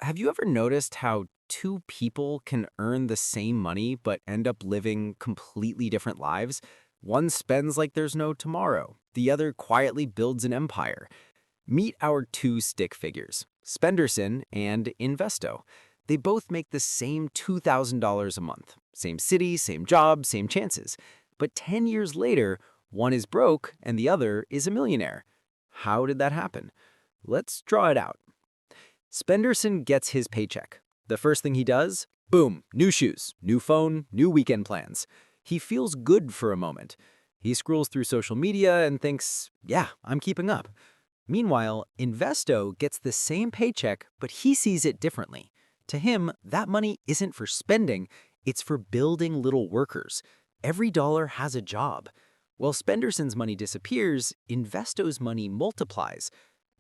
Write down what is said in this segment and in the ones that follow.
Have you ever noticed how two people can earn the same money but end up living completely different lives? One spends like there's no tomorrow, the other quietly builds an empire. Meet our two stick figures, Spenderson and Investo. They both make the same $2,000 a month. Same city, same job, same chances. But 10 years later, one is broke and the other is a millionaire. How did that happen? Let's draw it out. Spenderson gets his paycheck. The first thing he does? Boom, new shoes, new phone, new weekend plans. He feels good for a moment. He scrolls through social media and thinks, yeah, I'm keeping up. Meanwhile, Investo gets the same paycheck, but he sees it differently. To him, that money isn't for spending, it's for building little workers. Every dollar has a job. While Spenderson's money disappears, Investo's money multiplies.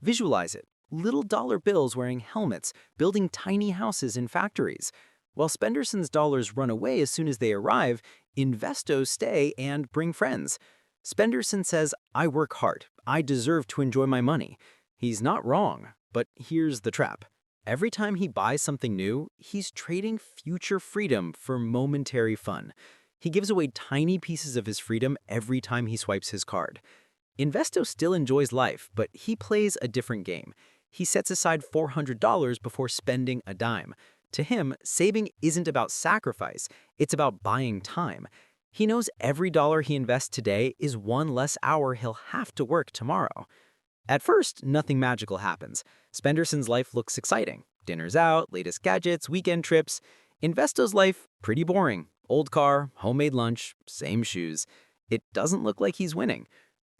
Visualize it. Little dollar bills wearing helmets, building tiny houses in factories. While Spenderson's dollars run away as soon as they arrive, Investos stay and bring friends. Spenderson says, I work hard. I deserve to enjoy my money. He's not wrong, but here's the trap. Every time he buys something new, he's trading future freedom for momentary fun. He gives away tiny pieces of his freedom every time he swipes his card. Investo still enjoys life, but he plays a different game. He sets aside $400 before spending a dime. To him, saving isn't about sacrifice, it's about buying time. He knows every dollar he invests today is one less hour he'll have to work tomorrow. At first, nothing magical happens. Spenderson's life looks exciting. Dinners out, latest gadgets, weekend trips. Investo's life, pretty boring. Old car, homemade lunch, same shoes. It doesn't look like he's winning.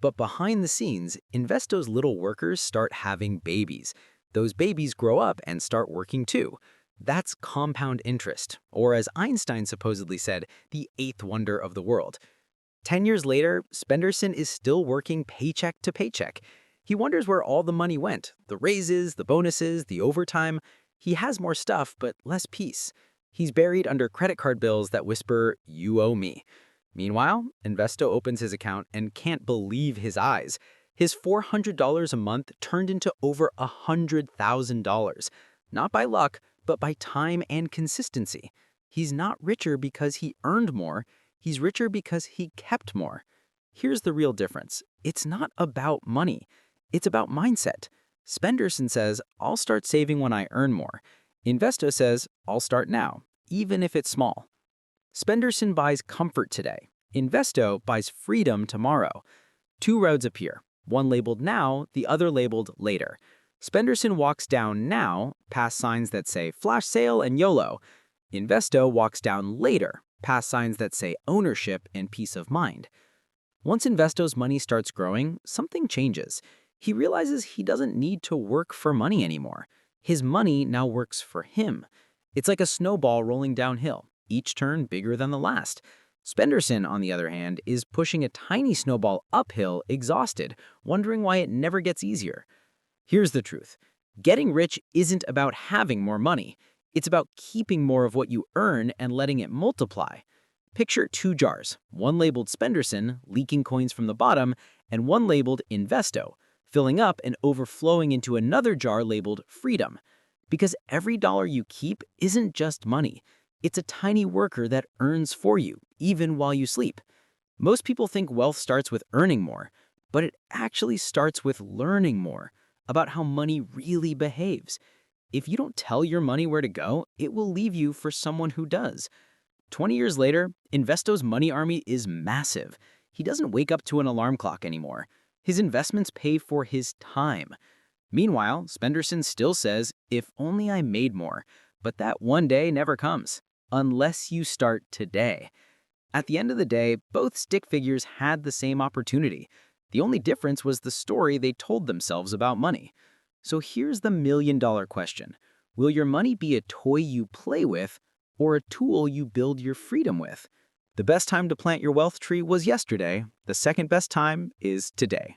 But behind the scenes, Investo's little workers start having babies. Those babies grow up and start working too. That's compound interest, or as Einstein supposedly said, the eighth wonder of the world. 10 years later, Spenderson is still working paycheck to paycheck. He wonders where all the money went, the raises, the bonuses, the overtime. He has more stuff, but less peace. He's buried under credit card bills that whisper, "You owe me." Meanwhile, Investo opens his account and can't believe his eyes. His $400 a month turned into over $100,000. Not by luck, but by time and consistency. He's not richer because he earned more, he's richer because he kept more. Here's the real difference. It's not about money. It's about mindset. Spenderson says, I'll start saving when I earn more. Investo says, I'll start now, even if it's small. Spenderson buys comfort today. Investo buys freedom tomorrow. Two roads appear, one labeled now, the other labeled later. Spenderson walks down now, past signs that say flash sale and YOLO. Investo walks down later, past signs that say ownership and peace of mind. Once Investo's money starts growing, something changes. He realizes he doesn't need to work for money anymore. His money now works for him. It's like a snowball rolling downhill, each turn bigger than the last. Spenderson, on the other hand, is pushing a tiny snowball uphill, exhausted, wondering why it never gets easier. Here's the truth. Getting rich isn't about having more money. It's about keeping more of what you earn and letting it multiply. Picture two jars, one labeled Spenderson, leaking coins from the bottom, and one labeled Investo, filling up and overflowing into another jar labeled Freedom. Because every dollar you keep isn't just money. It's a tiny worker that earns for you, even while you sleep. Most people think wealth starts with earning more, but it actually starts with learning more about how money really behaves. If you don't tell your money where to go, it will leave you for someone who does. 20 years later, Investo's money army is massive. He doesn't wake up to an alarm clock anymore. His investments pay for his time. Meanwhile, Spenderson still says, if only I made more, but that one day never comes, unless you start today. At the end of the day, both stick figures had the same opportunity. The only difference was the story they told themselves about money. So here's the million-dollar question. Will your money be a toy you play with or a tool you build your freedom with? The best time to plant your wealth tree was yesterday. The second best time is today.